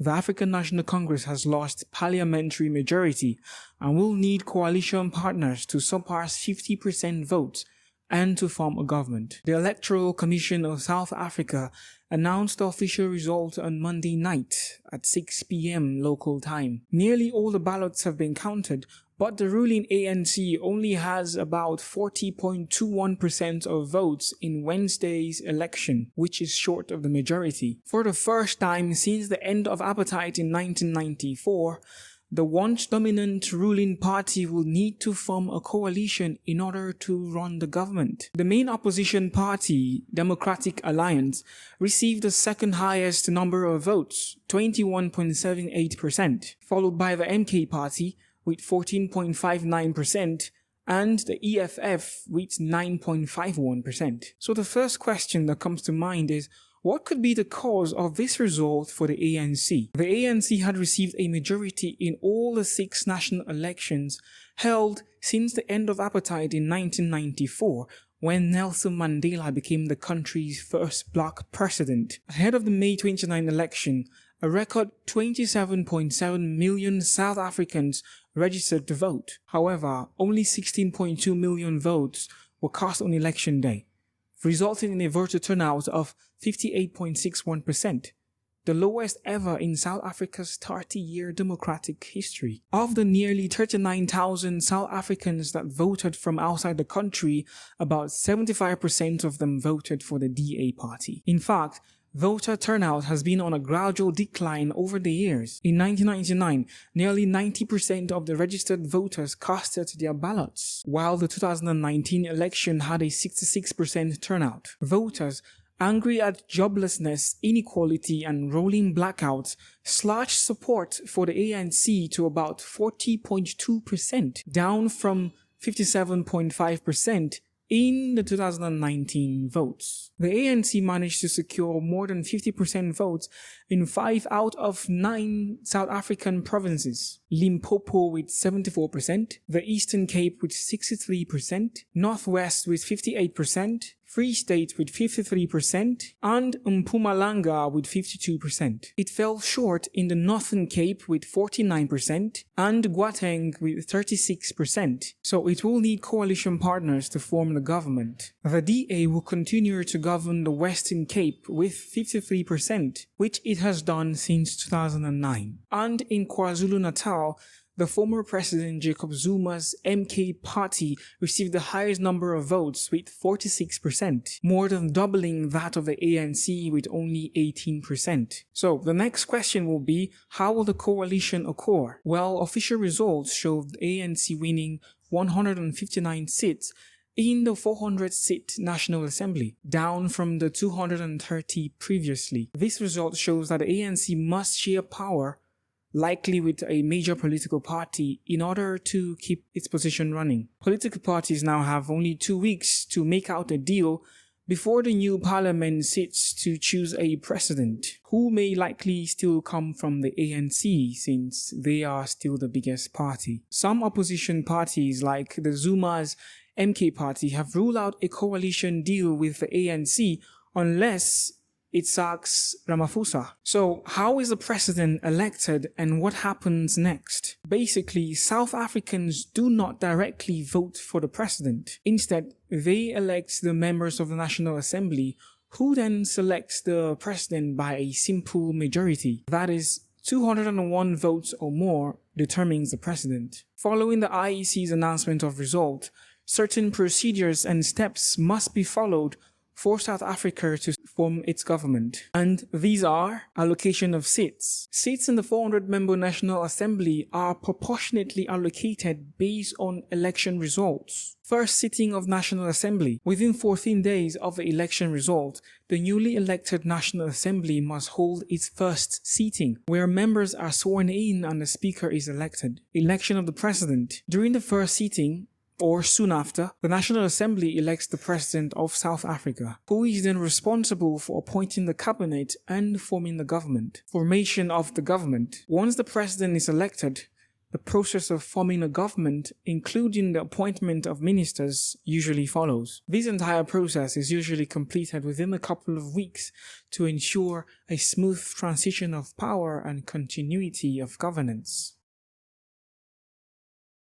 The African National Congress has lost parliamentary majority and will need coalition partners to surpass 50% votes and to form a government. The Electoral Commission of South Africa announced the official result on Monday night at 6 p.m. local time. Nearly all the ballots have been counted, but the ruling ANC only has about 40.21% of votes in Wednesday's election, which is short of the majority. For the first time since the end of apartheid in 1994, the once dominant ruling party will need to form a coalition in order to run the government. The main opposition party, Democratic Alliance, received the second highest number of votes, 21.78%, followed by the MK party with 14.59% and the EFF with 9.51%. So the first question that comes to mind is, what could be the cause of this result for the ANC? The ANC had received a majority in all the 6 national elections held since the end of apartheid in 1994, when Nelson Mandela became the country's first black president. Ahead of the May 29 election, a record 27.7 million South Africans registered to vote. However, only 16.2 million votes were cast on election day, resulting in a voter turnout of 58.61%, the lowest ever in South Africa's 30-year democratic history. Of the nearly 39,000 South Africans that voted from outside the country, about 75% of them voted for the DA party. In fact, voter turnout has been on a gradual decline over the years. In 1999, nearly 90% of the registered voters casted their ballots, while the 2019 election had a 66% turnout. Voters, angry at joblessness, inequality, and rolling blackouts, slashed support for the ANC to about 40.2%, down from 57.5% in the 2019 votes. The ANC managed to secure more than 50% votes in 5 out of 9 South African provinces. Limpopo with 74%, the Eastern Cape with 63%, Northwest with 58%, Free State with 53%, and Mpumalanga with 52%. It fell short in the Northern Cape with 49% and Gauteng with 36%, so it will need coalition partners to form the government. The DA will continue to govern the Western Cape with 53%, which it has done since 2009. And in KwaZulu-Natal, the former President Jacob Zuma's MK party received the highest number of votes with 46%, more than doubling that of the ANC with only 18%. So the next question will be, how will the coalition occur? Well, official results show the ANC winning 159 seats in the 400-seat National Assembly, down from the 230 previously. This result shows that the ANC must share power, likely with a major political party, in order to keep its position running. Political parties now have only 2 weeks to make out a deal before the new parliament sits to choose a president, who may likely still come from the ANC since they are still the biggest party. Some opposition parties like the Zuma's MK party have ruled out a coalition deal with the ANC unless it sacks Ramaphosa. So how is the president elected and what happens next? Basically, South Africans do not directly vote for the president. Instead, they elect the members of the National Assembly, who then selects the president by a simple majority. That is, 201 votes or more determines the president. Following the IEC's announcement of result, certain procedures and steps must be followed for South Africa to form its government. And these are allocation of seats. Seats in the 400-member National Assembly are proportionately allocated based on election results. First sitting of National Assembly. Within 14 days of the election result, the newly elected National Assembly must hold its first sitting, where members are sworn in and the Speaker is elected. Election of the President. During the first sitting, or soon after, the National Assembly elects the President of South Africa, who is then responsible for appointing the cabinet and forming the government. Formation of the government. Once the President is elected, the process of forming a government, including the appointment of ministers, usually follows. This entire process is usually completed within a couple of weeks to ensure a smooth transition of power and continuity of governance.